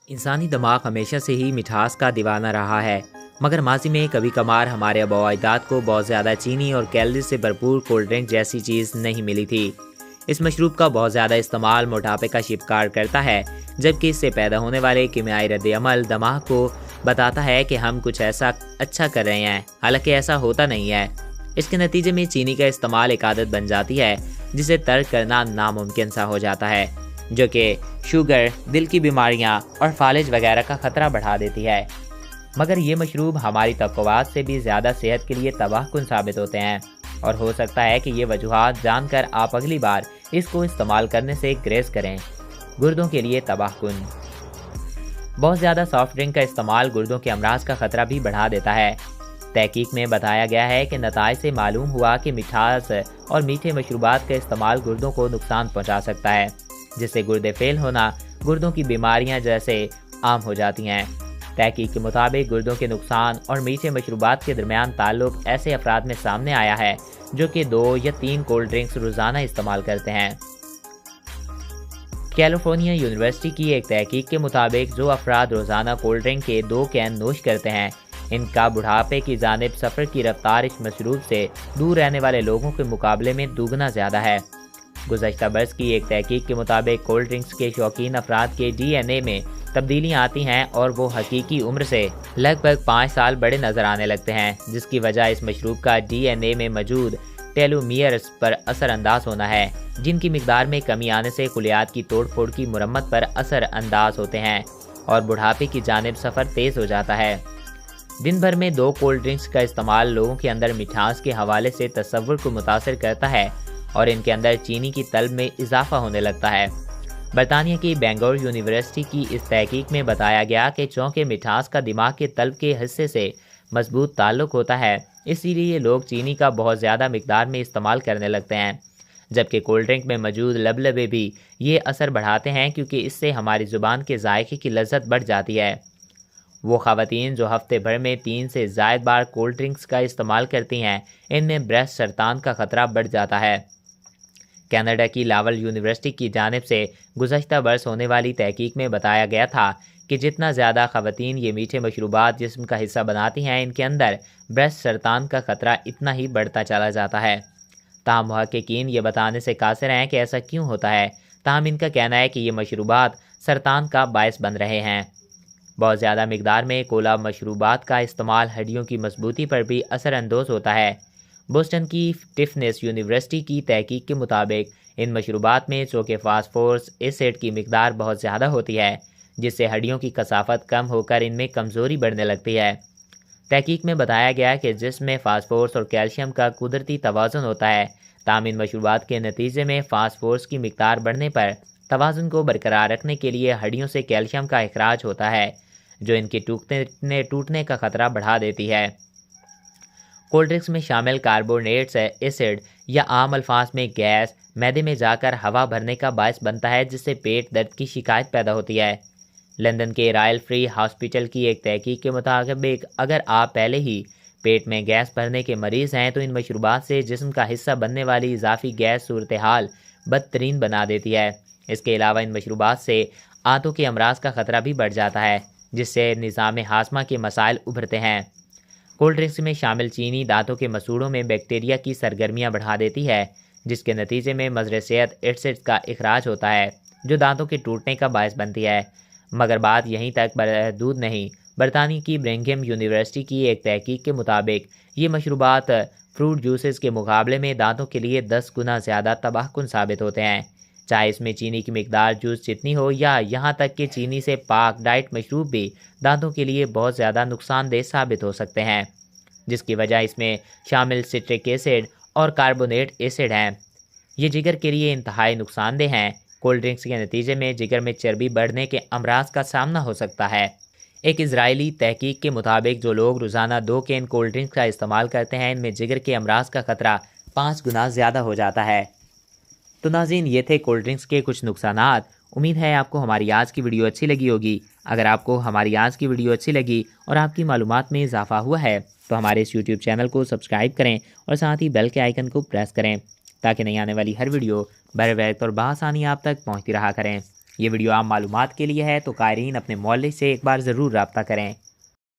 انسانی دماغ ہمیشہ سے ہی مٹھاس کا دیوانہ رہا ہے، مگر ماضی میں کبھی کبھار ہمارے آباء و اجداد کو بہت زیادہ چینی اور کیلری سے بھرپور کولڈ ڈرنک جیسی چیز نہیں ملی تھی۔ اس مشروب کا بہت زیادہ استعمال موٹاپے کا شکار کرتا ہے، جبکہ اس سے پیدا ہونے والے کیمیائی رد عمل دماغ کو بتاتا ہے کہ ہم کچھ ایسا اچھا کر رہے ہیں، حالانکہ ایسا ہوتا نہیں ہے۔ اس کے نتیجے میں چینی کا استعمال ایک عادت بن جاتی ہے جسے ترک کرنا ناممکن سا ہو جاتا ہے، جو کہ شوگر، دل کی بیماریاں اور فالج وغیرہ کا خطرہ بڑھا دیتی ہے۔ مگر یہ مشروب ہماری توقعات سے بھی زیادہ صحت کے لیے تباہ کن ثابت ہوتے ہیں، اور ہو سکتا ہے کہ یہ وجوہات جان کر آپ اگلی بار اس کو استعمال کرنے سے گریز کریں۔ گردوں کے لیے تباہ کن۔ بہت زیادہ سافٹ ڈرنک کا استعمال گردوں کے امراض کا خطرہ بھی بڑھا دیتا ہے۔ تحقیق میں بتایا گیا ہے کہ نتائج سے معلوم ہوا کہ مٹھاس اور میٹھے مشروبات کا استعمال گردوں کو نقصان پہنچا سکتا ہے، جس سے گردے فیل ہونا، گردوں کی بیماریاں جیسے عام ہو جاتی ہیں۔ تحقیق کے مطابق گردوں کے نقصان اور میٹھے مشروبات کے درمیان تعلق ایسے افراد میں سامنے آیا ہے جو کہ 2 یا 3 کولڈ ڈرنکس روزانہ استعمال کرتے ہیں۔ کیلیفورنیا یونیورسٹی کی ایک تحقیق کے مطابق جو افراد روزانہ کولڈ ڈرنک کے 2 کین نوش کرتے ہیں، ان کا بڑھاپے کی جانب سفر کی رفتار اس مشروب سے دور رہنے والے لوگوں کے مقابلے میں دوگنا زیادہ ہے۔ گزشتہ برس کی ایک تحقیق کے مطابق کولڈ ڈرنکس کے شوقین افراد کے ڈی این اے میں تبدیلیاں آتی ہیں اور وہ حقیقی عمر سے لگ بھگ 5 سال بڑے نظر آنے لگتے ہیں، جس کی وجہ اس مشروب کا ڈی این اے میں موجود ٹیلومیئرز پر اثر انداز ہونا ہے، جن کی مقدار میں کمی آنے سے خلیات کی توڑ پھوڑ کی مرمت پر اثر انداز ہوتے ہیں اور بڑھاپے کی جانب سفر تیز ہو جاتا ہے۔ دن بھر میں 2 کولڈ ڈرنکس کا استعمال لوگوں کے اندر مٹھاس کے حوالے سے تصور کو متاثر کرتا ہے اور ان کے اندر چینی کی طلب میں اضافہ ہونے لگتا ہے۔ برطانیہ کی بینگور یونیورسٹی کی اس تحقیق میں بتایا گیا کہ چونکہ مٹھاس کا دماغ کے طلب کے حصے سے مضبوط تعلق ہوتا ہے، اسی لیے لوگ چینی کا بہت زیادہ مقدار میں استعمال کرنے لگتے ہیں، جبکہ کولڈ ڈرنک میں موجود لبلبے بھی یہ اثر بڑھاتے ہیں کیونکہ اس سے ہماری زبان کے ذائقے کی لذت بڑھ جاتی ہے۔ وہ خواتین جو ہفتے بھر میں 3 سے زائد بار کولڈ ڈرنکس کا استعمال کرتی ہیں، ان میں بریسٹ سرطان کا خطرہ بڑھ جاتا ہے۔ کینیڈا کی لاول یونیورسٹی کی جانب سے گزشتہ برس ہونے والی تحقیق میں بتایا گیا تھا کہ جتنا زیادہ خواتین یہ میٹھے مشروبات جسم کا حصہ بناتی ہیں، ان کے اندر بریسٹ سرطان کا خطرہ اتنا ہی بڑھتا چلا جاتا ہے۔ تاہم محققین یہ بتانے سے قاصر ہیں کہ ایسا کیوں ہوتا ہے، تاہم ان کا کہنا ہے کہ یہ مشروبات سرطان کا باعث بن رہے ہیں۔ بہت زیادہ مقدار میں کولا مشروبات کا استعمال ہڈیوں کی مضبوطی پر بھی اثر انداز ہوتا ہے۔ بوسٹن کی ٹفنس یونیورسٹی کی تحقیق کے مطابق ان مشروبات میں چونکہ فاسفورس ایسڈ کی مقدار بہت زیادہ ہوتی ہے، جس سے ہڈیوں کی کثافت کم ہو کر ان میں کمزوری بڑھنے لگتی ہے۔ تحقیق میں بتایا گیا کہ جسم میں فاسفورس اور کیلشیم کا قدرتی توازن ہوتا ہے، تاہم ان مشروبات کے نتیجے میں فاسفورس کی مقدار بڑھنے پر توازن کو برقرار رکھنے کے لیے ہڈیوں سے کیلشیم کا اخراج ہوتا ہے، جو ان کے ٹوٹنے کا خطرہ بڑھا دیتی ہے۔ کولڈ ڈرنکس میں شامل کاربونیٹس ایسڈ یا عام الفاظ میں گیس معدے میں جا کر ہوا بھرنے کا باعث بنتا ہے، جس سے پیٹ درد کی شکایت پیدا ہوتی ہے۔ لندن کے رائل فری ہاسپٹل کی ایک تحقیق کے مطابق اگر آپ پہلے ہی پیٹ میں گیس بھرنے کے مریض ہیں تو ان مشروبات سے جسم کا حصہ بننے والی اضافی گیس صورتحال بدترین بنا دیتی ہے۔ اس کے علاوہ ان مشروبات سے آنتوں کے امراض کا خطرہ بھی بڑھ جاتا ہے، جس سے نظام ہاضمہ کے مسائل ابھرتے ہیں۔ کولڈ ڈرنکس میں شامل چینی دانتوں کے مسوڑوں میں بیکٹیریا کی سرگرمیاں بڑھا دیتی ہے، جس کے نتیجے میں مضر صحت ایسڈ کا اخراج ہوتا ہے، جو دانتوں کے ٹوٹنے کا باعث بنتی ہے۔ مگر بات یہیں تک محدود نہیں۔ برطانیہ کی برنگھم یونیورسٹی کی ایک تحقیق کے مطابق یہ مشروبات فروٹ جوسز کے مقابلے میں دانتوں کے لیے 10 گنا زیادہ تباہ کن ثابت ہوتے ہیں، چاہے اس میں چینی کی مقدار جوس جتنی ہو یا یہاں تک کہ چینی سے پاک ڈائٹ مشروب بھی دانتوں کے لیے بہت زیادہ نقصان دہ ثابت ہو سکتے ہیں، جس کی وجہ اس میں شامل سٹرک ایسڈ اور کاربونیٹ ایسڈ ہیں۔ یہ جگر کے لیے انتہائی نقصان دہ ہیں۔ کولڈ ڈرنکس کے نتیجے میں جگر میں چربی بڑھنے کے امراض کا سامنا ہو سکتا ہے۔ ایک اسرائیلی تحقیق کے مطابق جو لوگ روزانہ 2 کین کولڈ ڈرنکس کا استعمال کرتے ہیں، ان میں جگر کے امراض کا خطرہ 5 گنا زیادہ ہو جاتا ہے۔ تو ناظرین، یہ تھے کولڈ ڈرنکس کے کچھ نقصانات۔ امید ہے آپ کو ہماری آج کی ویڈیو اچھی لگی ہوگی۔ اگر آپ کو ہماری آج کی ویڈیو اچھی لگی اور آپ کی معلومات میں اضافہ ہوا ہے تو ہمارے اس یوٹیوب چینل کو سبسکرائب کریں اور ساتھ ہی بیل کے آئیکن کو پریس کریں تاکہ نئی آنے والی ہر ویڈیو بر وقت اور بآسانی آپ تک پہنچتی رہا کریں۔ یہ ویڈیو عام معلومات کے لیے ہے، تو قائرین اپنے مولد سے ایک بار ضرور رابطہ کریں۔